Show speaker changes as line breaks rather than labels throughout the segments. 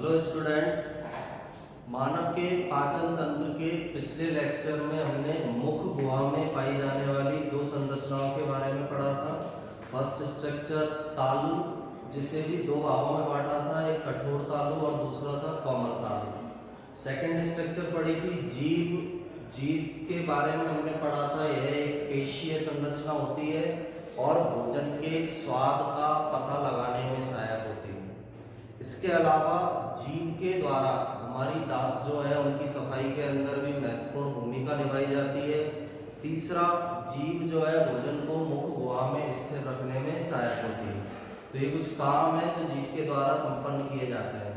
Hello students, मानव के पाचन तंत्र के पिछले लेक्चर में हमने मुख गुहा में पाई जाने वाली दो संरचनाओं के बारे में पढ़ा था। फर्स्ट स्ट्रक्चर तालु, जिसे भी दो भागों में बांटा था, एक कठोर तालु और दूसरा था कोमल तालु। सेकंड स्ट्रक्चर पढ़ी थी जीभ। जीभ के बारे में हमने पढ़ा था, यह एक पेशीय संरचना होती है और भोजन के स्वाद का पता लगाने में सहायक होती है। इसके अलावा जीभ के द्वारा हमारी दांत जो है उनकी सफाई के अंदर भी महत्वपूर्ण भूमिका निभाई जाती है। तीसरा, जीभ जो है भोजन को मुख गुहा में स्थिर रखने में सहायक होती है। तो ये कुछ काम है जो जीभ के द्वारा संपन्न किए जाते हैं।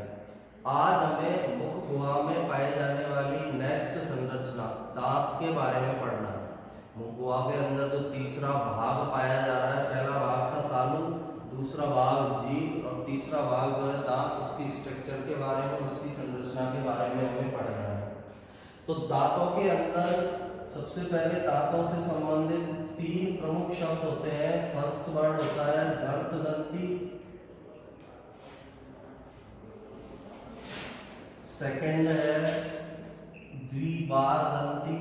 आज हमें मुख गुहा में पाए जाने वाली नेक्स्ट संरचना दांत के बारे में पढ़ना है। मुख गुहा के अंदर जो तीसरा भाग पाया जा रहा है, पहला भाग था तालु, दूसरा भाग जीभ और तीसरा भाग जो है दांत, उसकी स्ट्रक्चर के बारे में, उसकी संरचना के बारे में हमें पढ़ना है। तो दांतों के अंदर सबसे पहले दांतों से संबंधित तीन प्रमुख शब्द होते हैं। फर्स्ट वर्ड होता है गर्तदंती, सेकंड है द्विबारदंती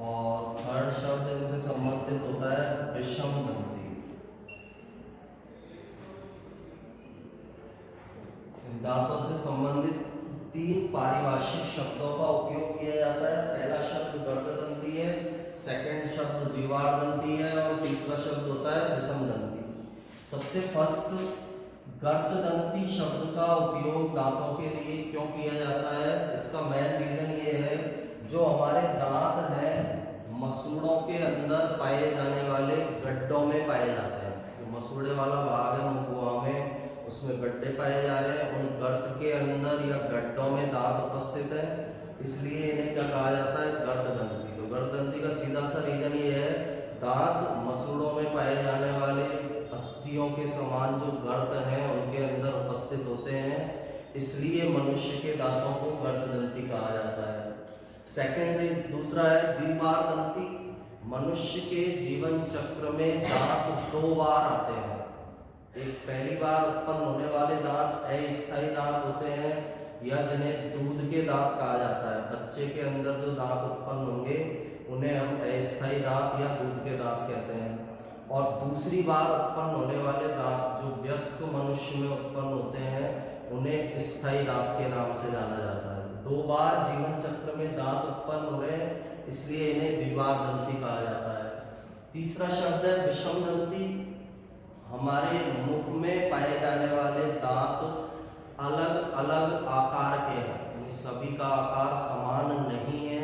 और थर्ड शब्द इनसे संबंधित होता है विषमदंती। दांतों से संबंधित तीन पारिभाषिक शब्दों का उपयोग किया जाता है। पहला शब्द गर्तदंती है, सेकंड शब्द द्विबारदंती है और तीसरा शब्द होता है विषमदंती। सबसे फर्स्ट गर्तदंती शब्द का उपयोग दांतों के लिए क्यों किया जाता है, इसका मेन रीजन ये है, जो हमारे दांत हैं मसूड़ों के अंदर पाए जाने वाले गड्ढों में पाए जाते हैं। तो मसूड़े वाला भाग है मुख गुहा में, उसमें गड्ढे पाए जा रहे हैं। उन गर्त के अंदर या गड्ढों में दांत उपस्थित है, इसलिए इन्हें क्या कहा जाता है, गर्तदंती। तो गर्तदंती का सीधा सा रीजन ये है, दांत मसूड़ों में पाए जाने वाले अस्थियों के समान जो गर्त हैं उनके अंदर उपस्थित होते हैं, इसलिए मनुष्य के दांतों को गर्तदंती कहा जाता है। सेकेंडरी दूसरा है द्विबारदंती। मनुष्य के जीवन चक्र में दांत दो बार आते हैं। एक पहली बार उत्पन्न होने वाले दांत अस्थायी दांत होते हैं या जिन्हें दूध के दांत कहा जाता है। बच्चे के अंदर जो दांत उत्पन्न होंगे उन्हें हम अस्थायी दांत या दूध के दांत कहते हैं। और दूसरी बार उत्पन्न होने वाले दांत जो वयस्क मनुष्य में उत्पन्न होते हैं उन्हें स्थायी दांत के नाम से जाना जाता है। दो बार जीवन चक्र में दांत उत्पन्न हो रहे हैं, इसलिए इन्हें द्विबारदंती कहा जाता है। तीसरा शब्द है विषमदंती। हमारे मुख में पाए जाने वाले दांत अलग अलग आकार के हैं, सभी का आकार समान नहीं है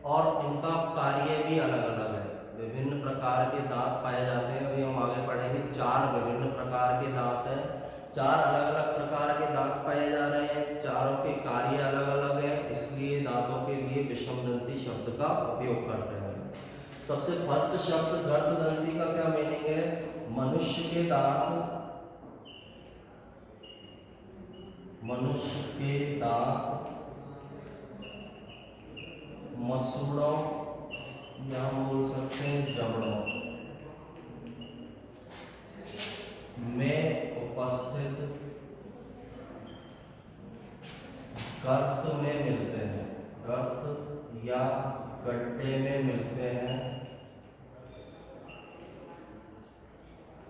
और इनका कार्य भी अलग अलग है। विभिन्न प्रकार के दांत पाए जाते हैं, अभी हम आगे पढ़ेंगे। चार विभिन्न प्रकार के दांत हैं, चार अलग अलग प्रकार के दांत पाए जा रहे हैं, चारों के कार्य अलग अलग हैं, इसलिए दांतों के लिए विषमदंती शब्द का उपयोग करते हैं। सबसे फर्स्ट शब्द गर्तदंती का क्या मीनिंग है, मनुष्य के दांत, मनुष्य के दांत मसूड़ों या हम बोल सकते हैं जबड़ों में उपस्थित गर्त में मिलते हैं, गर्त या गड्ढे में मिलते हैं,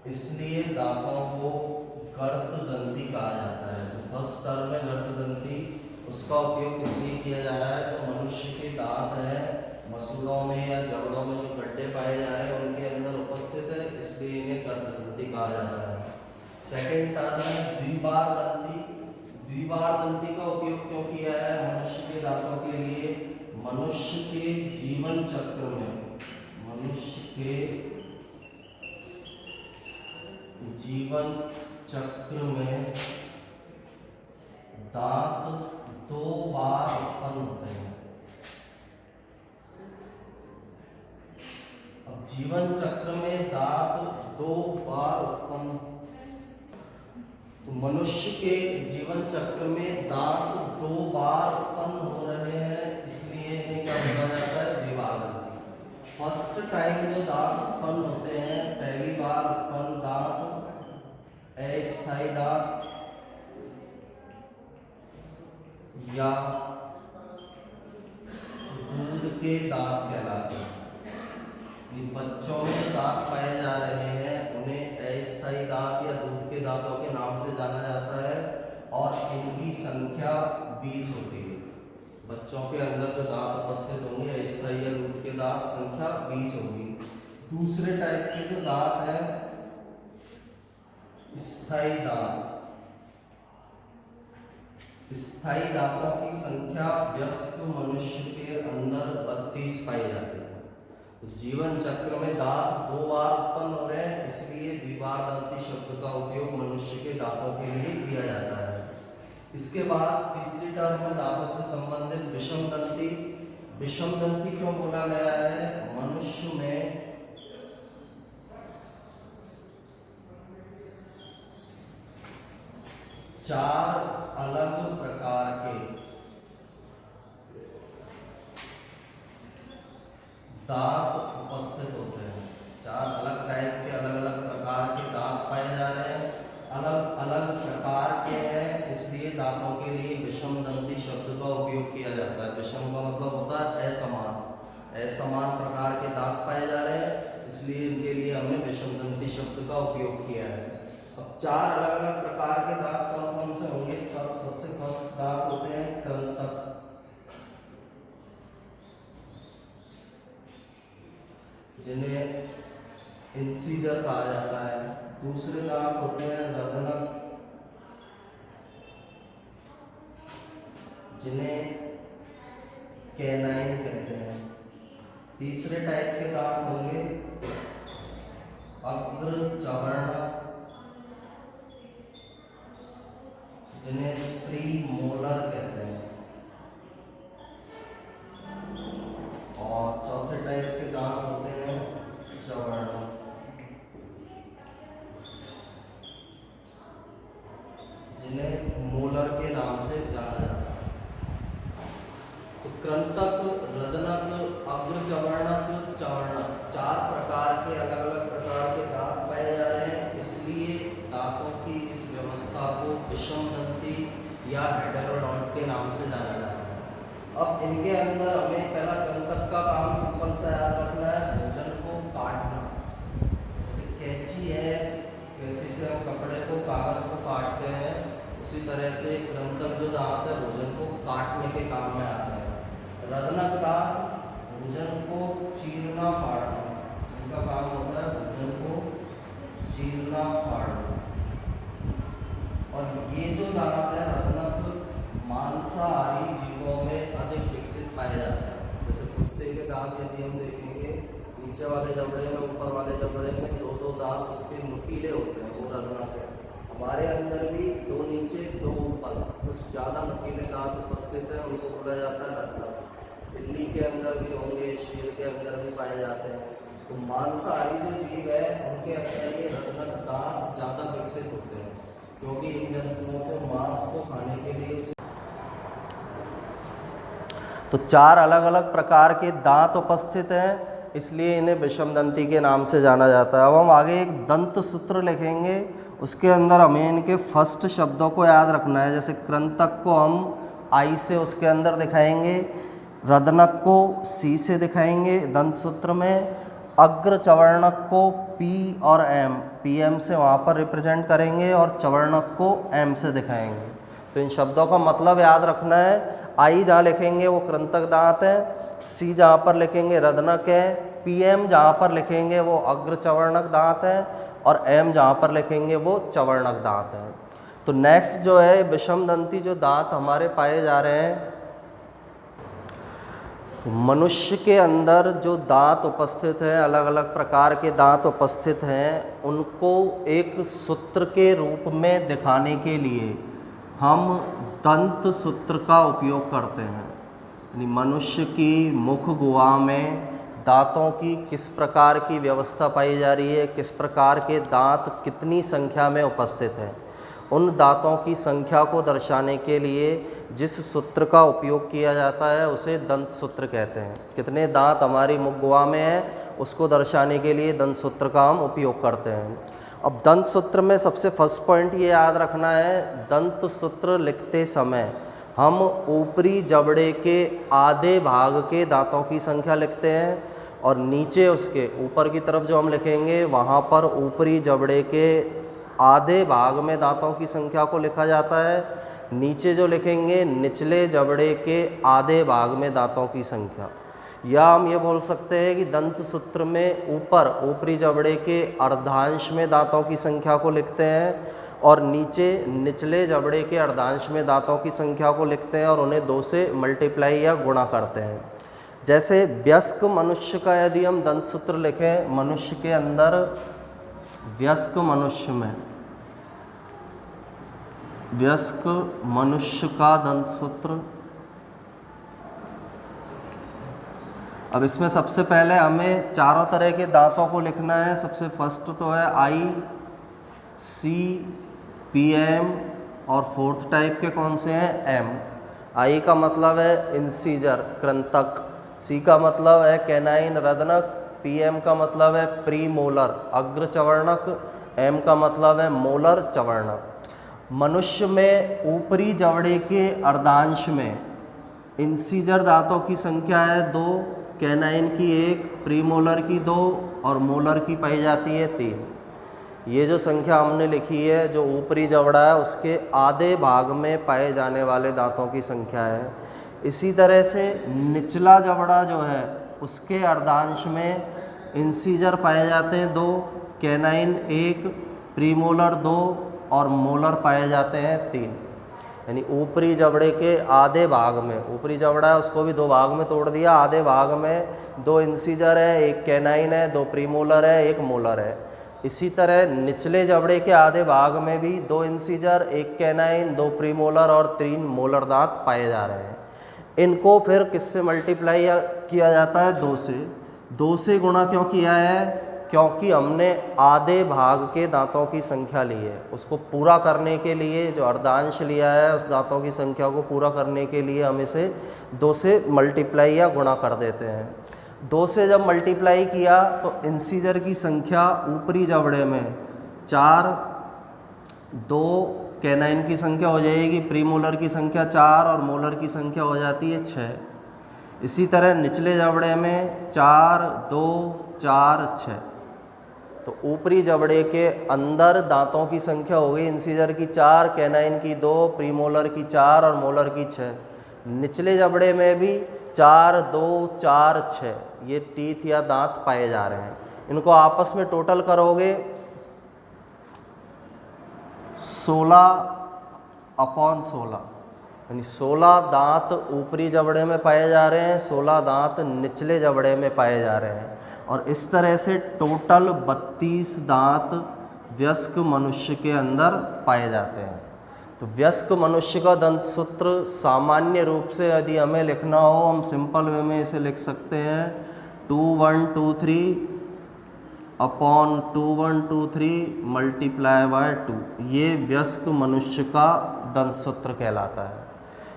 इसलिए दांतों को गर्तदंती कहा जाता है। तो फर्स्ट टर्म में गर्तदंती, उसका उपयोग इसलिए किया जा रहा है तो मनुष्य के दांत हैं मसूड़ों में या जबड़ों में जो गड्ढे पाए जा रहे हैं उनके अंदर उपस्थित है, इसलिए इन्हें गर्तदंती कहा जाता है। सेकेंड टर्म है द्विबारदंती। द्विबारदंती का उपयोग क्यों किया है मनुष्य के दांतों के लिए, मनुष्य के जीवन चक्र में, मनुष्य के जीवन चक्र में दांत दो बार उत्पन्न होते हैं। अब जीवन चक्र में दांत दो बार उत्पन्न, तो मनुष्य के जीवन चक्र में दांत दो बार उत्पन्न हो रहे हैं, इसलिए इन्हें क्या कहा जाता है, द्विबारदंती। फर्स्ट टाइम जो दांत उत्पन्न होते हैं, पहली बार उत्पन्न दांत अस्थायी दांत या दूध के दांत कहलाते हैं। बच्चों में जो दांत पाए जा रहे हैं उन्हें अस्थायी दांत या दूध के दांतों के नाम से जाना जाता है और इनकी संख्या 20 होती है। बच्चों के अंदर जो दांत उपस्थित होंगे अस्थायी या दूध के दांत संख्या 20 होगी। दूसरे टाइप के जो दांत है स्थायी दांत। स्थायी दांतों की संख्या वयस्क मनुष्य के अंदर 32 पाई जाती है। तो जीवन चक्र में दांत 2 बार उत्पन्न हो रहे हैं, इसलिए द्विबारदंती शब्द का उपयोग मनुष्य के दांतों के लिए किया जाता है। इसके बाद तीसरी टर्म में दांतों से संबंधित विषमदंती। विषमदंती क्यों बोला गया है? मनुष्य में 4 अलग प्रकार के दांत उपस्थित होते हैं। 4 अलग टाइप के अलग अलग प्रकार के दांत पाए जा रहे हैं, अलग अलग प्रकार के हैं, इसलिए दांतों के लिए विषमदंती शब्द का उपयोग किया जाता है। विषम का मतलब होता है असमान। असमान प्रकार के दांत पाए जा रहे हैं, इसलिए इनके लिए हमने विषमदंती शब्द का उपयोग किया है। अब 4 अलग अलग प्रकार के दांत कौन कौन से होंगे? सबसे फर्स्ट दांत होते हैं कृंतक, जिन्हें इंसीजर कहा जाता है। दूसरे दांत होते हैं रदनक, जिन्हें कैनाइन कहते हैं। तीसरे टाइप के दांत होंगे अग्रचवर्णक, जिन्हें प्रीमोलर कहते हैं। और चौथे टाइप के दांत होते हैं चवर्णक, जिन्हें मोलर के नाम से जाना जाता है। तो कृंतक, रदनक, अग्रचवर्णक, चवर्णक 4 प्रकार के अलग अलग प्रकार के दांत पाए जा रहे हैं, इसलिए दांतों की इस व्यवस्था को विषमदंती या हेटेरोडोंट के नाम से जाना जाता है। अब इनके अंदर हमें पहला कृंतक का काम सिंपल सा याद रखना है, भोजन को काटना। जैसे कैंची है, कैंची से हम कपड़े को, कागज को काटते हैं, उसी तरह से कृंतक जो दांत है भोजन को काटने के काम में आता है। रदनक दांत भोजन को चीरना फाड़ना, इनका काम होता है भोजन को चीरना फाड़ना। और ये जो दांत है रदनक मांसाहारी जीवों में अधिक विकसित पाए जाते हैं। जैसे कुत्ते के दांत यदि हम देखेंगे, नीचे वाले जबड़े में, ऊपर वाले जबड़े में 2 दांत उसके नुकीले होते हैं, वो रदनक है। हमारे अंदर भी 2 नीचे 2 ऊपर कुछ ज़्यादा नुकीले दांत उपस्थित हैं, उनको बोला जाता है रदनक। बिल्ली के अंदर भी होंगे, शेर के अंदर भी पाए जाते हैं। तो मांसाहारी जो जीव है उनके अंदर ये रदनक दांत ज़्यादा विकसित होते हैं, क्योंकि इन जंतुओं को मांस को खाने के लिए। तो 4 अलग अलग प्रकार के दांत उपस्थित हैं, इसलिए इन्हें विषमदंती के नाम से जाना जाता है। अब हम आगे एक दंत सूत्र लिखेंगे, उसके अंदर हमें इनके फर्स्ट शब्दों को याद रखना है। जैसे कृंतक को हम आई से उसके अंदर दिखाएंगे, रदनक को सी से दिखाएंगे दंत सूत्र में, अग्रचवर्णक को पी और एम, पी एम से वहाँ पर रिप्रेजेंट करेंगे, और चवर्णक को एम से दिखाएंगे। तो इन शब्दों का मतलब याद रखना है। आई जहाँ लिखेंगे वो कृंतक दांत है, सी जहाँ पर लिखेंगे रदनक है, पी एम जहाँ पर लिखेंगे वो अग्रचवर्णक दांत है, और एम जहाँ पर लिखेंगे वो चवर्णक दांत है। तो नेक्स्ट जो है विषमदंती जो दांत हमारे पाए जा रहे हैं, तो मनुष्य के अंदर जो दांत उपस्थित हैं, अलग अलग प्रकार के दांत उपस्थित हैं, उनको एक सूत्र के रूप में दिखाने के लिए हम दंत सूत्र का उपयोग करते हैं। यानी मनुष्य की मुख गुहा में दांतों की किस प्रकार की व्यवस्था पाई जा रही है, किस प्रकार के दांत कितनी संख्या में उपस्थित हैं, उन दांतों की संख्या को दर्शाने के लिए जिस सूत्र का उपयोग किया जाता है उसे दंत सूत्र कहते हैं। कितने दांत हमारी मुख गुहा में हैं उसको दर्शाने के लिए दंत सूत्र का हम उपयोग करते हैं। अब दंत सूत्र में सबसे फर्स्ट पॉइंट ये याद रखना है, दंत सूत्र लिखते समय हम ऊपरी जबड़े के आधे भाग के दांतों की संख्या लिखते हैं और नीचे उसके ऊपर की तरफ जो हम लिखेंगे वहाँ पर ऊपरी जबड़े के आधे भाग में दांतों की संख्या को लिखा जाता है। नीचे जो लिखेंगे निचले जबड़े के आधे भाग में दांतों की संख्या। या हम ये बोल सकते हैं कि दंत सूत्र में ऊपर ऊपरी जबड़े के अर्धांश में दांतों की संख्या को लिखते हैं और नीचे निचले जबड़े के अर्धांश में दांतों की संख्या को लिखते हैं और उन्हें 2 से मल्टीप्लाई या गुणा करते हैं। जैसे वयस्क मनुष्य का यदि हम दंत सूत्र लिखें, मनुष्य के अंदर वयस्क मनुष्य में वयस्क मनुष्य का दंत सूत्र, अब इसमें सबसे पहले हमें चारों तरह के दांतों को लिखना है। सबसे फर्स्ट तो है आई, सी, पी एम और फोर्थ टाइप के कौन से हैं, एम। आई का मतलब है इंसीजर कृंतक, सी का मतलब है कैनाइन रदनक, पी एम का मतलब है प्री मोलर अग्र चवर्णक, एम का मतलब है मोलर चवर्णक। मनुष्य में ऊपरी जबड़े के अर्धांश में इंसीजर दांतों की संख्या है 2, कैनाइन की 1, प्रीमोलर की 2 और मोलर की पाई जाती है 3। ये जो संख्या हमने लिखी है, जो ऊपरी जबड़ा है उसके आधे भाग में पाए जाने वाले दांतों की संख्या है। इसी तरह से निचला जबड़ा जो है उसके अर्धांश में इंसीजर पाए जाते हैं 2, कैनाइन 1, प्रीमोलर 2 और मोलर पाए जाते हैं 3। यानी ऊपरी जबड़े के आधे भाग में, ऊपरी जबड़ा है उसको भी 2 भाग में तोड़ दिया, आधे भाग में 2 इंसीजर है, 1 कैनाइन है, 2 प्रीमोलर है, 1 मोलर है। इसी तरह निचले जबड़े के आधे भाग में भी 2 इंसीजर, 1 कैनाइन, 2 प्रीमोलर और 3 मोलर दांत पाए जा रहे हैं। इनको फिर किससे मल्टीप्लाई किया जाता है, 2 से। 2 से गुणा क्यों किया है, क्योंकि हमने आधे भाग के दांतों की संख्या ली है। उसको पूरा करने के लिए जो अर्धांश लिया है उस दांतों की संख्या को पूरा करने के लिए हम इसे 2 से मल्टीप्लाई या गुणा कर देते हैं। 2 से जब मल्टीप्लाई किया तो इंसीजर की संख्या ऊपरी जबड़े में 4, 2 कैनाइन की संख्या हो जाएगी, प्रीमोलर की संख्या 4 और मोलर की संख्या हो जाती है 6। इसी तरह निचले जबड़े में 4, 2, 4, 6। तो ऊपरी जबड़े के अंदर दांतों की संख्या हो गई इंसीजर की 4, कैनाइन की 2, प्रीमोलर की 4 और मोलर की 6। निचले जबड़े में भी 4, 2, 4, 6 ये टीथ या दांत पाए जा रहे हैं। इनको आपस में टोटल करोगे 16/16, यानी 16 दांत ऊपरी जबड़े में पाए जा रहे हैं, 16 दांत निचले जबड़े में पाए जा रहे हैं। और इस तरह से टोटल 32 दांत वयस्क मनुष्य के अंदर पाए जाते हैं। तो वयस्क मनुष्य का दंत सूत्र सामान्य रूप से यदि हमें लिखना हो, हम सिंपल वे में इसे लिख सकते हैं 2123/2123 मल्टीप्लाई बाय 2। ये वयस्क मनुष्य का दंत सूत्र कहलाता है।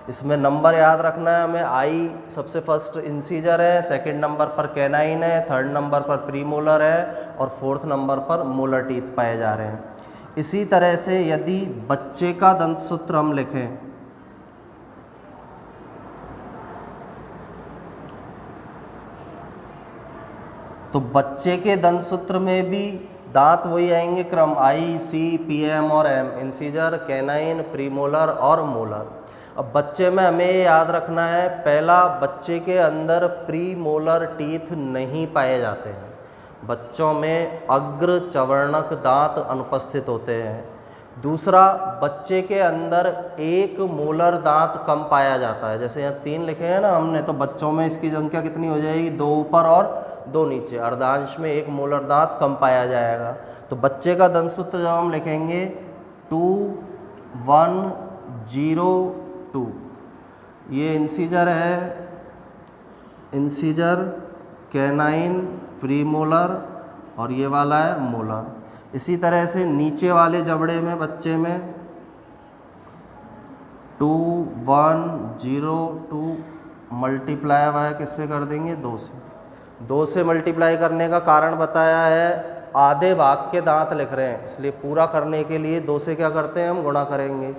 इसमें नंबर याद रखना है हमें, आई सबसे फर्स्ट इंसीजर है, सेकंड नंबर पर कैनाइन है, थर्ड नंबर पर प्रीमोलर है और फोर्थ नंबर पर मोलर टीथ पाए जा रहे हैं। इसी तरह से यदि बच्चे का दंत सूत्र हम लिखें तो बच्चे के दंत सूत्र में भी दांत वही आएंगे क्रम आई, सी, पी, एम और एम, इंसीजर, कैनाइन, प्रीमोलर और मोलर। अब बच्चे में हमें याद रखना है, पहला बच्चे के अंदर प्री मोलर टीथ नहीं पाए जाते हैं। बच्चों में अग्र चवर्णक दांत अनुपस्थित होते हैं। दूसरा, बच्चे के अंदर 1 मोलर दांत कम पाया जाता है। जैसे यहाँ 3 लिखे हैं ना हमने, तो बच्चों में इसकी संख्या कितनी हो जाएगी, 2 ऊपर और 2 नीचे, अर्धांश में 1 मोलर दांत कम पाया जाएगा। तो बच्चे का दंत सूत्र जब हम लिखेंगे 2102, ये इंसीजर है, इंसीजर, कैनाइन, प्रीमोलर और ये वाला है मोलर। इसी तरह से नीचे वाले जबड़े में बच्चे में 2102 मल्टीप्लाई बाय किससे कर देंगे, 2 से। 2 से मल्टीप्लाई करने का कारण बताया है आधे भाग के दांत लिख रहे हैं, इसलिए पूरा करने के लिए 2 से क्या करते हैं हम, गुणा करेंगे।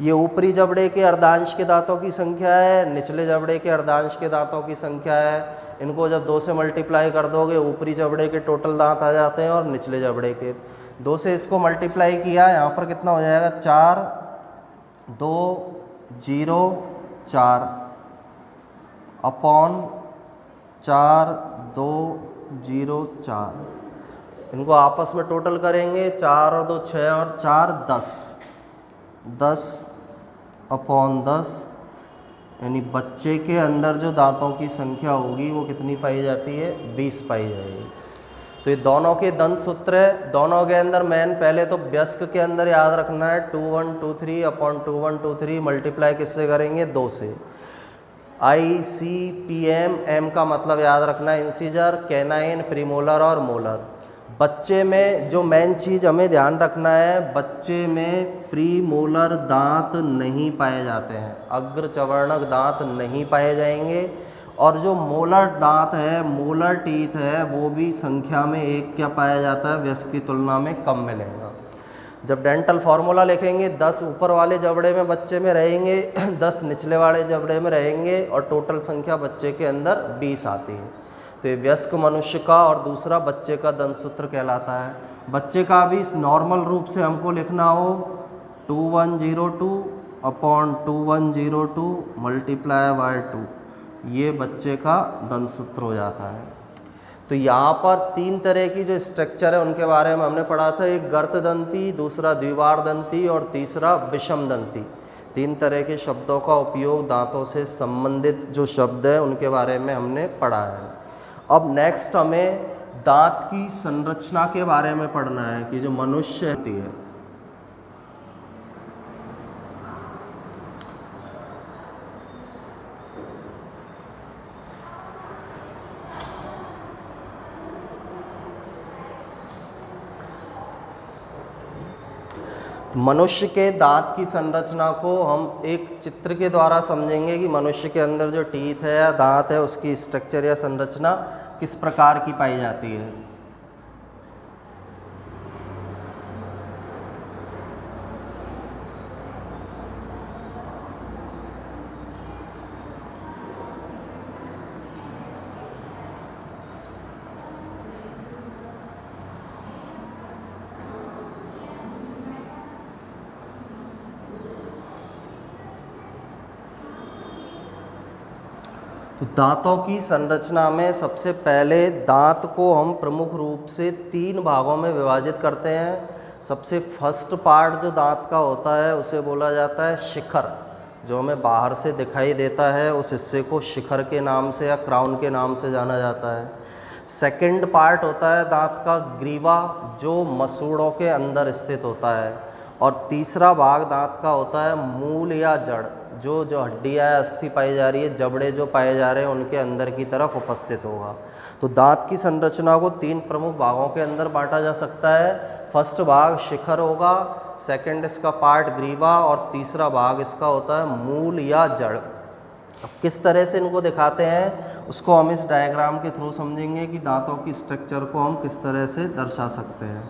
ये ऊपरी जबड़े के अर्धांश के दांतों की संख्या है, निचले जबड़े के अर्धांश के दांतों की संख्या है। इनको जब 2 से मल्टीप्लाई कर दोगे, ऊपरी जबड़े के टोटल दांत आ जाते हैं और निचले जबड़े के। 2 से इसको मल्टीप्लाई किया, यहाँ पर कितना हो जाएगा, 4 2 0 4 अपॉन 4 2 0 4। इनको आपस में टोटल करेंगे, 4 और 2 6 और 4 10 10 अपॉन 10, यानी बच्चे के अंदर जो दांतों की संख्या होगी वो कितनी पाई जाती है, 20 पाई जाएगी। तो ये दोनों के दंत सूत्र है। दोनों के अंदर मेन पहले तो वयस्क के अंदर याद रखना है 2123 अपॉन 2123 मल्टीप्लाई किससे करेंगे, 2 से। ICPM, M का मतलब याद रखना है इंसीजर, कैनाइन, प्रीमोलर और मोलर। बच्चे में जो मेन चीज़ हमें ध्यान रखना है, बच्चे में प्रीमोलर दांत नहीं पाए जाते हैं, अग्र चवर्णक दांत नहीं पाए जाएंगे। और जो मोलर दांत है, मोलर टीथ है, वो भी संख्या में 1 क्या पाया जाता है, वयस्क की तुलना में कम मिलेगा। जब डेंटल फार्मूला लिखेंगे, 10 ऊपर वाले जबड़े में बच्चे में रहेंगे, 10 निचले वाले जबड़े में रहेंगे और टोटल संख्या बच्चे के अंदर 20 आती है। तो ये वयस्क मनुष्य का और दूसरा बच्चे का दंत सूत्र कहलाता है। बच्चे का भी नॉर्मल रूप से हमको लिखना हो 2102 अपॉन 2102 मल्टीप्लाई बाय 2, ये बच्चे का दंत सूत्र हो जाता है। तो यहाँ पर 3 तरह की जो स्ट्रक्चर है उनके बारे में हमने पढ़ा था, एक गर्तदंती, दूसरा द्विवारदंती और तीसरा विषमदंती। 3 तरह के शब्दों का उपयोग दांतों से संबंधित जो शब्द है उनके बारे में हमने पढ़ा है। अब नेक्स्ट हमें दांत की संरचना के बारे में पढ़ना है कि जो मनुष्य होती है। मनुष्य के दांत की संरचना को हम एक चित्र के द्वारा समझेंगे कि मनुष्य के अंदर जो टीथ है या दांत है उसकी स्ट्रक्चर या संरचना किस प्रकार की पाई जाती है। तो दांतों की संरचना में सबसे पहले दांत को हम प्रमुख रूप से 3 भागों में विभाजित करते हैं। सबसे फर्स्ट पार्ट जो दांत का होता है उसे बोला जाता है शिखर, जो हमें बाहर से दिखाई देता है उस हिस्से को शिखर के नाम से या क्राउन के नाम से जाना जाता है। सेकंड पार्ट होता है दांत का ग्रीवा, जो मसूड़ों के अंदर स्थित होता है। और तीसरा भाग दांत का होता है मूल या जड़, जो हड्डियाँ अस्थि पाई जा रही है, जबड़े जो पाए जा रहे हैं उनके अंदर की तरफ उपस्थित होगा। तो दांत की संरचना को 3 प्रमुख भागों के अंदर बांटा जा सकता है। फर्स्ट भाग शिखर होगा, सेकंड इसका पार्ट ग्रीवा और तीसरा भाग इसका होता है मूल या जड़। अब किस तरह से इनको दिखाते हैं उसको हम इस डायग्राम के थ्रू समझेंगे कि दांतों की स्ट्रक्चर को हम किस तरह से दर्शा सकते हैं।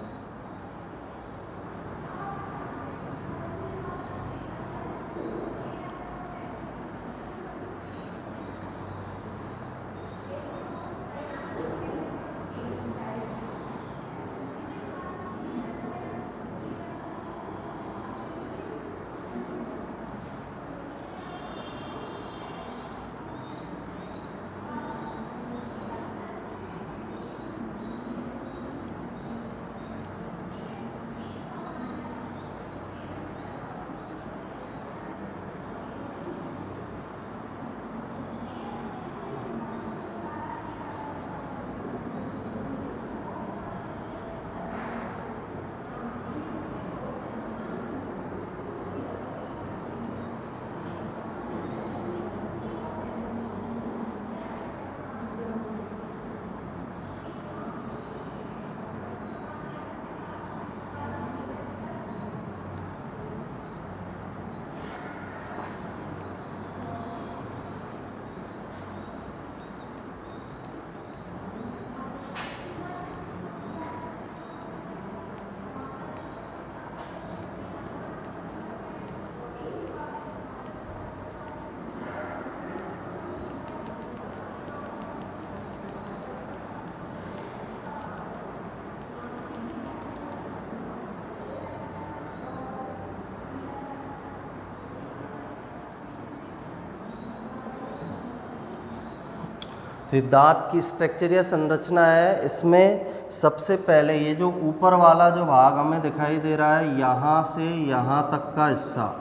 तो ये दांत की स्ट्रक्चर या संरचना है। इसमें सबसे पहले ये जो ऊपर वाला जो भाग हमें दिखाई दे रहा है, यहाँ से यहाँ तक का हिस्सा,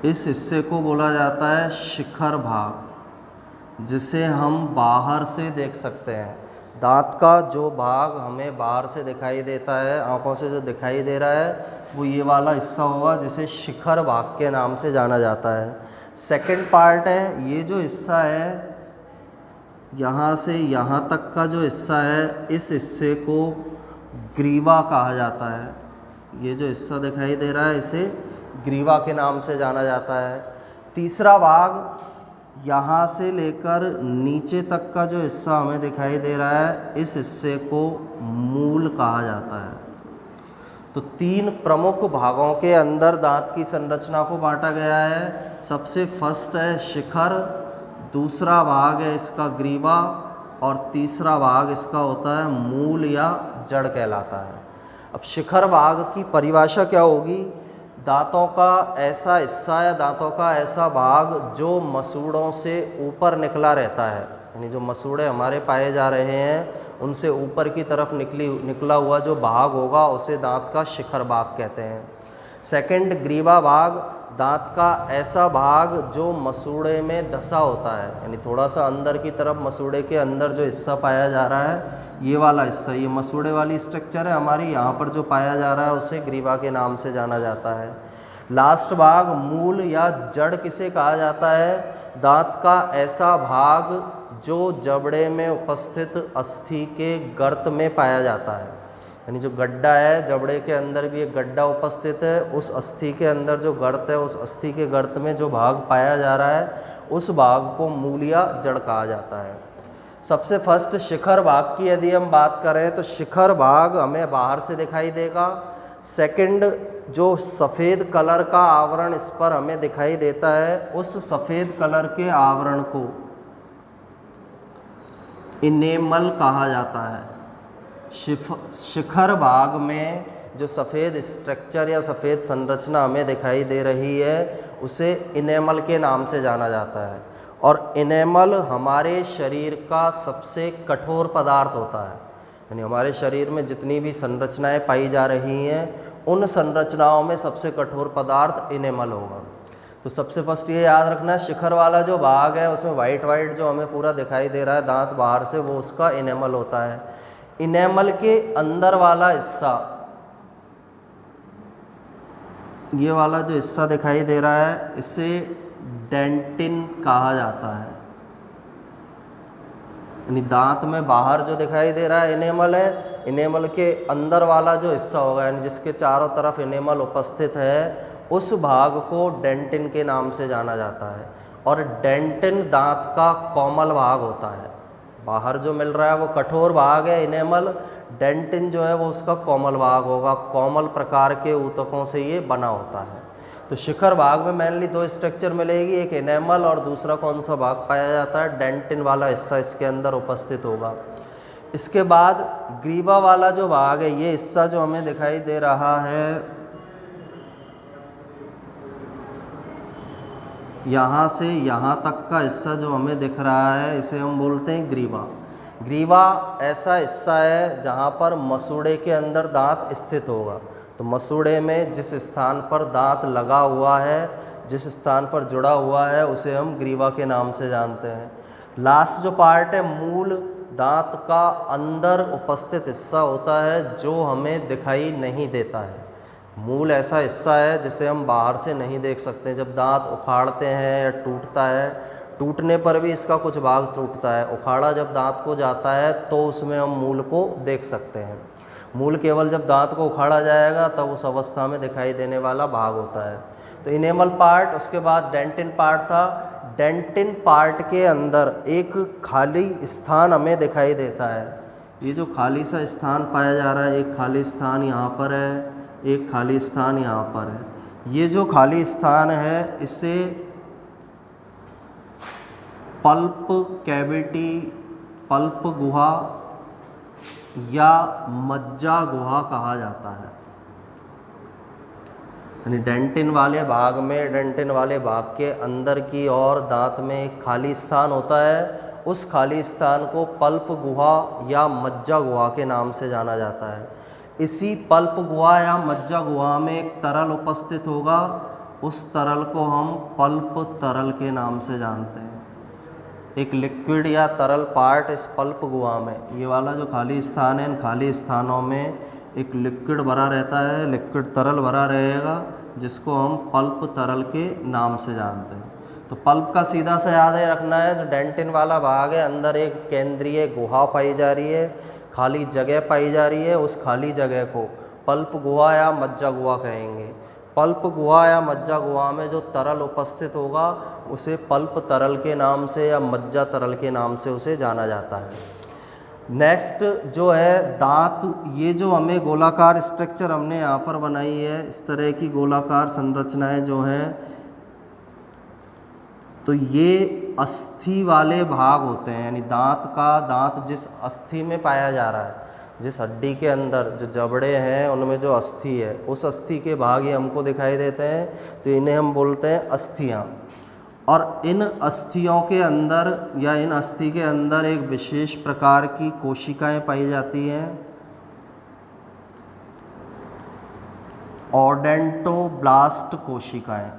इस हिस्से को बोला जाता है शिखर भाग, जिसे हम बाहर से देख सकते हैं। दांत का जो भाग हमें बाहर से दिखाई देता है, आंखों से जो दिखाई दे रहा है, वो ये वाला हिस्सा होगा, जिसे शिखर भाग के नाम से जाना जाता है। सेकंड पार्ट है, ये जो हिस्सा है यहाँ से यहाँ तक का जो हिस्सा है, इस हिस्से को ग्रीवा कहा जाता है। ये जो हिस्सा दिखाई दे रहा है, इसे ग्रीवा के नाम से जाना जाता है। तीसरा भाग यहाँ से लेकर नीचे तक का जो हिस्सा हमें दिखाई दे रहा है, इस हिस्से को मूल कहा जाता है। तो 3 प्रमुख भागों के अंदर दांत की संरचना को बांटा गया है। सबसे फर्स्ट है शिखर, दूसरा भाग है इसका ग्रीवा, और तीसरा भाग इसका होता है मूल या जड़ कहलाता है। अब शिखर भाग की परिभाषा क्या होगी? दांतों का ऐसा हिस्सा या दांतों का ऐसा भाग जो मसूड़ों से ऊपर निकला रहता है, यानी जो मसूड़े हमारे पाए जा रहे हैं उनसे ऊपर की तरफ निकला हुआ जो भाग होगा, उसे दांत का शिखर भाग कहते हैं। सेकंड, ग्रीवा भाग, दांत का ऐसा भाग जो मसूड़े में धंसा होता है, यानी थोड़ा सा अंदर की तरफ मसूड़े के अंदर जो हिस्सा पाया जा रहा है, ये वाला हिस्सा, ये मसूड़े वाली स्ट्रक्चर है हमारी, यहाँ पर जो पाया जा रहा है उसे ग्रीवा के नाम से जाना जाता है। लास्ट भाग मूल या जड़ किसे कहा जाता है? दांत का ऐसा भाग जो जबड़े में उपस्थित अस्थि के गर्त में पाया जाता है, यानी जो गड्ढा है, जबड़े के अंदर भी एक गड्ढा उपस्थित है, उस अस्थि के अंदर जो गर्त है, उस अस्थि के गर्त में जो भाग पाया जा रहा है, उस भाग को मूल या जड़ कहा जाता है। सबसे फर्स्ट शिखर भाग की यदि हम बात करें तो शिखर भाग हमें बाहर से दिखाई देगा। सेकंड, जो सफ़ेद कलर का आवरण इस पर हमें दिखाई देता है, उस सफ़ेद कलर के आवरण को इनेमल कहा जाता है। शिखर भाग में जो सफ़ेद स्ट्रक्चर या सफ़ेद संरचना हमें दिखाई दे रही है, उसे इनेमल के नाम से जाना जाता है। और इनेमल हमारे शरीर का सबसे कठोर पदार्थ होता है, यानी हमारे शरीर में जितनी भी संरचनाएं पाई जा रही हैं, उन संरचनाओं में सबसे कठोर पदार्थ इनेमल होगा। तो सबसे फर्स्ट ये याद रखना है, शिखर वाला जो भाग है उसमें वाइट वाइट जो हमें पूरा दिखाई दे रहा है दांत बाहर से, वो उसका इनेमल होता है। इनेमल के अंदर वाला हिस्सा, ये वाला जो हिस्सा दिखाई दे रहा है, इसे डेंटिन कहा जाता है। यानी दांत में बाहर जो दिखाई दे रहा है इनेमल है, इनेमल के अंदर वाला जो हिस्सा होगा, यानी जिसके चारों तरफ इनेमल उपस्थित है, उस भाग को डेंटिन के नाम से जाना जाता है। और डेंटिन दांत का कोमल भाग होता है। बाहर जो मिल रहा है वो कठोर भाग है इनेमल, डेंटिन जो है वो उसका कोमल भाग होगा। कोमल प्रकार के ऊतकों से ये बना होता है। तो शिखर भाग में मेनली 2 स्ट्रक्चर मिलेगी, एक इनेमल और दूसरा कौन सा भाग पाया जाता है? डेंटिन वाला हिस्सा इसके अंदर उपस्थित होगा। इसके बाद ग्रीवा वाला जो भाग है, ये हिस्सा जो हमें दिखाई दे रहा है, यहाँ से यहाँ तक का हिस्सा जो हमें दिख रहा है, इसे हम बोलते हैं ग्रीवा। ग्रीवा ऐसा हिस्सा है जहाँ पर मसूड़े के अंदर दांत स्थित होगा। तो मसूड़े में जिस स्थान पर दांत लगा हुआ है, जिस स्थान पर जुड़ा हुआ है, उसे हम ग्रीवा के नाम से जानते हैं। लास्ट जो पार्ट है मूल, दांत का अंदर उपस्थित हिस्सा होता है जो हमें दिखाई नहीं देता है। मूल ऐसा हिस्सा है जिसे हम बाहर से नहीं देख सकते। जब दांत उखाड़ते हैं या टूटता है, टूटने पर भी इसका कुछ भाग टूटता है, उखाड़ा जब दांत को जाता है तो उसमें हम मूल को देख सकते हैं। मूल केवल जब दांत को उखाड़ा जाएगा तब उस अवस्था में दिखाई देने वाला भाग होता है। तो इनेमल पार्ट, उसके बाद डेंटिन पार्ट था। डेंटिन पार्ट के अंदर एक खाली स्थान हमें दिखाई देता है। ये जो खाली सा स्थान पाया जा रहा है, एक खाली स्थान यहाँ पर है, एक खाली स्थान यहाँ पर है। ये जो खाली स्थान है, इसे पल्प कैविटी, पल्प गुहा या मज्जा गुहा कहा जाता है। यानी डेंटिन वाले भाग में, डेंटिन वाले भाग के अंदर की ओर दांत में एक खाली स्थान होता है। उस खाली स्थान को पल्प गुहा या मज्जा गुहा के नाम से जाना जाता है। इसी पल्प गुहा या मज्जा गुहा में एक तरल उपस्थित होगा, उस तरल को हम पल्प तरल के नाम से जानते हैं। एक लिक्विड या तरल पार्ट इस पल्प गुहा में, ये वाला जो खाली स्थान है, इन खाली स्थानों में एक लिक्विड भरा रहता है, लिक्विड तरल भरा रहेगा, जिसको हम पल्प तरल के नाम से जानते हैं। तो पल्प का सीधा सा याद रखना है, जो डेंटिन वाला भाग है, अंदर एक केंद्रीय गुहा पाई जा रही है, खाली जगह पाई जा रही है, उस खाली जगह को पल्प गुहा या मज्जा गुहा कहेंगे। पल्प गुहा या मज्जा गुहा में जो तरल उपस्थित होगा उसे पल्प तरल के नाम से या मज्जा तरल के नाम से उसे जाना जाता है। नेक्स्ट जो है दांत, ये जो हमें गोलाकार स्ट्रक्चर हमने यहाँ पर बनाई है, इस तरह की गोलाकार संरचनाएं जो हैं, तो ये अस्थि वाले भाग होते हैं। यानी दांत जिस अस्थि में पाया जा रहा है, जिस हड्डी के अंदर जो जबड़े हैं उनमें जो अस्थि है, उस अस्थि के भाग ही हमको दिखाई देते हैं, तो इन्हें हम बोलते हैं अस्थियाँ। और इन अस्थियों के अंदर या इन अस्थि के अंदर एक विशेष प्रकार की कोशिकाएं पाई जाती हैं, ओडेंटोब्लास्ट कोशिकाएं,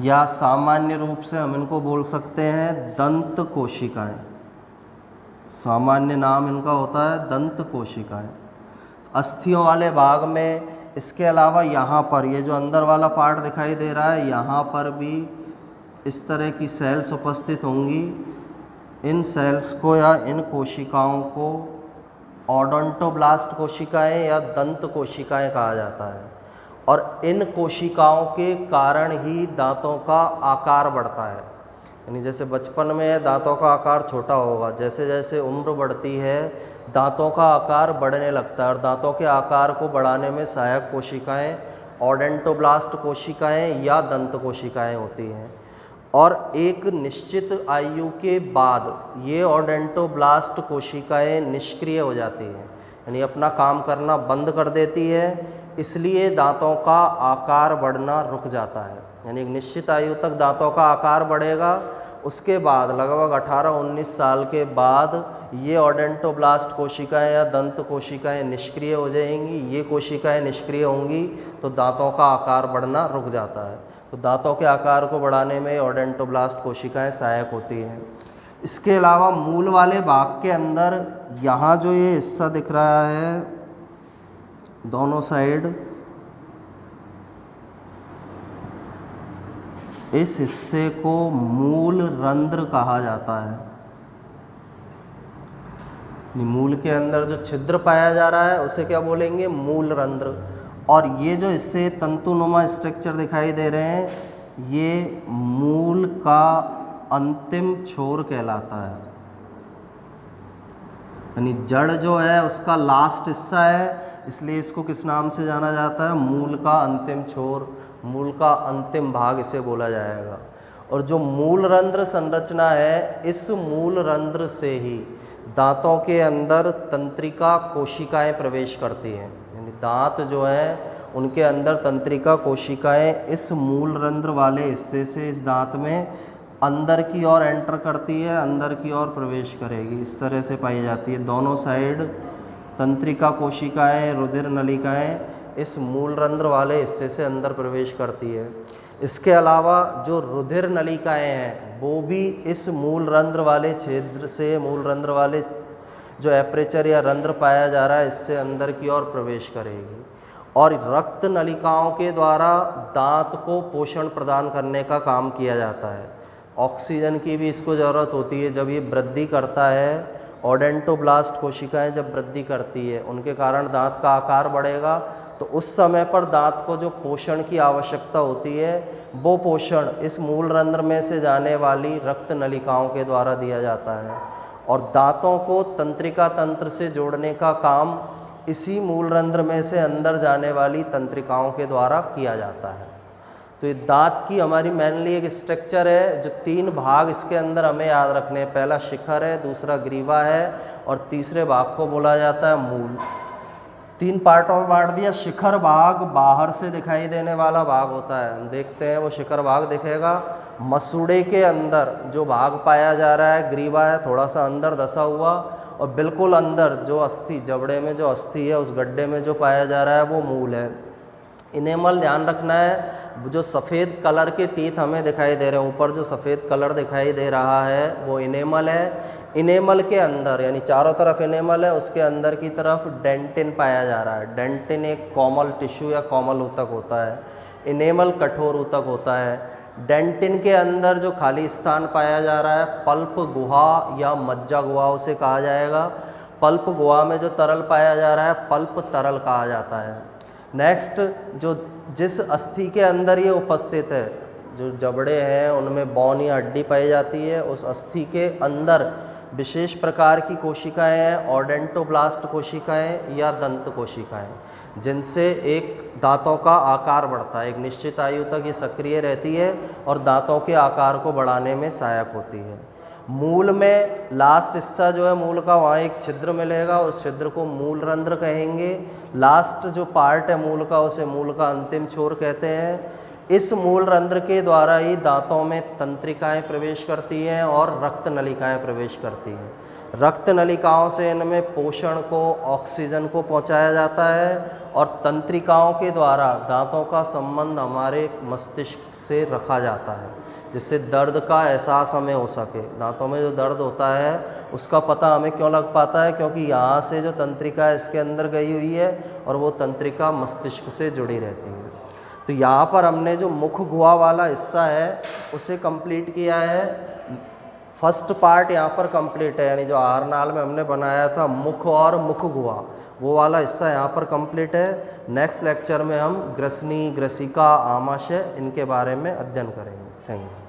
या सामान्य रूप से हम इनको बोल सकते हैं दंत कोशिकाएं। सामान्य नाम इनका होता है दंत कोशिकाएं। अस्थियों वाले भाग में इसके अलावा यहाँ पर ये जो अंदर वाला पार्ट दिखाई दे रहा है, यहाँ पर भी इस तरह की सेल्स उपस्थित होंगी। इन सेल्स को या इन कोशिकाओं को ओडोंटोब्लास्ट कोशिकाएं या दंत कोशिकाएं कहा जाता है। और इन कोशिकाओं के कारण ही दांतों का आकार बढ़ता है। यानी जैसे बचपन में दांतों का आकार छोटा होगा, जैसे जैसे उम्र बढ़ती है दांतों का आकार बढ़ने लगता है, और दांतों के आकार को बढ़ाने में सहायक कोशिकाएं ओडेंटोब्लास्ट कोशिकाएं या दंत कोशिकाएं होती हैं। और एक निश्चित आयु के बाद ये ओडेंटोब्लास्ट कोशिकाएं निष्क्रिय हो जाती हैं, यानी अपना काम करना बंद कर देती है, इसलिए दांतों का आकार बढ़ना रुक जाता है। यानी एक निश्चित आयु तक दांतों का आकार बढ़ेगा, उसके बाद लगभग 18-19 साल के बाद ये ओडेंटोब्लास्ट कोशिकाएं या दंत कोशिकाएं निष्क्रिय हो जाएंगी। ये कोशिकाएं निष्क्रिय होंगी तो दांतों का आकार बढ़ना रुक जाता है। तो दांतों के आकार को बढ़ाने में ओडेंटोब्लास्ट कोशिकाएं सहायक होती हैं। इसके अलावा मूल वाले भाग के अंदर यहाँ जो ये हिस्सा दिख रहा है दोनों साइड, इस हिस्से को मूल रंध्र कहा जाता है। मूल के अंदर जो छिद्र पाया जा रहा है उसे क्या बोलेंगे? मूल रंध्र। और ये जो इससे तंतुनुमा स्ट्रक्चर दिखाई दे रहे हैं, ये मूल का अंतिम छोर कहलाता है। यानी जड़ जो है उसका लास्ट हिस्सा है, इसलिए इसको किस नाम से जाना जाता है? मूल का अंतिम छोर, मूल का अंतिम भाग इसे बोला जाएगा। और जो मूल रंध्र संरचना है, इस मूल रंध्र से ही दांतों के अंदर तंत्रिका कोशिकाएं प्रवेश करती हैं। यानी दांत जो हैं उनके अंदर तंत्रिका कोशिकाएं इस मूल रंध्र वाले हिस्से से इस दांत में अंदर की ओर एंटर करती है, अंदर की ओर प्रवेश करेगी, इस तरह से पाई जाती है। दोनों साइड तंत्रिका कोशिकाएं, रुधिर नलिकाएं इस मूल रंध्र वाले हिस्से से अंदर प्रवेश करती है। इसके अलावा जो रुधिर नलिकाएं हैं वो भी इस मूल रंध्र वाले क्षेत्र से, मूल रंध्र वाले जो एपरेचर या रंध्र पाया जा रहा है इससे अंदर की ओर प्रवेश करेगी। और रक्त नलिकाओं के द्वारा दांत को पोषण प्रदान करने का काम किया जाता है। ऑक्सीजन की भी इसको ज़रूरत होती है। जब ये वृद्धि करता है, ओडेंटोब्लास्ट कोशिकाएं जब वृद्धि करती है, उनके कारण दांत का आकार बढ़ेगा, तो उस समय पर दांत को जो पोषण की आवश्यकता होती है वो पोषण इस मूल रंध्र में से जाने वाली रक्त नलिकाओं के द्वारा दिया जाता है। और दांतों को तंत्रिका तंत्र से जोड़ने का काम इसी मूल रंध्र में से अंदर जाने वाली तंत्रिकाओं के द्वारा किया जाता है। तो ये दांत की हमारी मेनली एक स्ट्रक्चर है, जो 3 भाग इसके अंदर हमें याद रखने हैं। पहला शिखर है, दूसरा ग्रीवा है और तीसरे भाग को बोला जाता है मूल। 3 पार्टों में बांट दिया। शिखर भाग बाहर से दिखाई देने वाला भाग होता है, हम देखते हैं वो शिखर भाग दिखेगा। मसूड़े के अंदर जो भाग पाया जा रहा है, ग्रीवा है थोड़ा सा अंदर धसा हुआ, और बिल्कुल अंदर जो अस्थि, जबड़े में जो अस्थि है उस गड्ढे में जो पाया जा रहा है वो मूल है। इनेमल ध्यान रखना है, जो सफ़ेद कलर के टीथ हमें दिखाई दे रहे हैं, ऊपर जो सफ़ेद कलर दिखाई दे रहा है वो इनेमल है। इनेमल के अंदर यानी चारों तरफ इनेमल है, उसके अंदर की तरफ डेंटिन पाया जा रहा है। डेंटिन एक कोमल टिश्यू या कोमल ऊतक होता है, इनेमल कठोर ऊतक होता है। डेंटिन के अंदर जो खाली स्थान पाया जा रहा है पल्प गुहा या मज्जा गुहा उसे कहा जाएगा। पल्प गुहा में जो तरल पाया जा रहा है पल्प तरल कहा जाता है। नेक्स्ट, जो जिस अस्थि के अंदर ये उपस्थित है, जो जबड़े हैं उनमें बॉन या हड्डी पाई जाती है, उस अस्थि के अंदर विशेष प्रकार की कोशिकाएं हैं, ऑडेंटोब्लास्ट कोशिकाएं या दंत कोशिकाएं, जिनसे एक दांतों का आकार बढ़ता है। एक निश्चित आयु तक ये सक्रिय रहती है और दांतों के आकार को बढ़ाने में सहायक होती है। मूल में लास्ट हिस्सा जो है मूल का, वहाँ एक छिद्र मिलेगा, उस छिद्र को मूल रंध्र कहेंगे। लास्ट जो पार्ट है मूल का उसे मूल का अंतिम छोर कहते हैं। इस मूल रंध्र के द्वारा ही दांतों में तंत्रिकाएं प्रवेश करती हैं और रक्त नलिकाएं प्रवेश करती हैं। रक्त नलिकाओं से इनमें पोषण को, ऑक्सीजन को पहुंचाया जाता है, और तंत्रिकाओं के द्वारा दांतों का संबंध हमारे मस्तिष्क से रखा जाता है, जिससे दर्द का एहसास हमें हो सके। दांतों में जो दर्द होता है उसका पता हमें क्यों लग पाता है, क्योंकि यहाँ से जो तंत्रिका इसके अंदर गई हुई है और वो तंत्रिका मस्तिष्क से जुड़ी रहती है। तो यहाँ पर हमने जो मुख गुहा वाला हिस्सा है उसे कंप्लीट किया है। फर्स्ट पार्ट यहाँ पर कंप्लीट है, यानी जो आहार नाल में हमने बनाया था मुख और मुख गुहा, वो वाला हिस्सा यहाँ पर कंप्लीट है। नेक्स्ट लेक्चर में हम ग्रसनी, ग्रसिका, आमाशय इनके बारे में अध्ययन करेंगे। Thank you.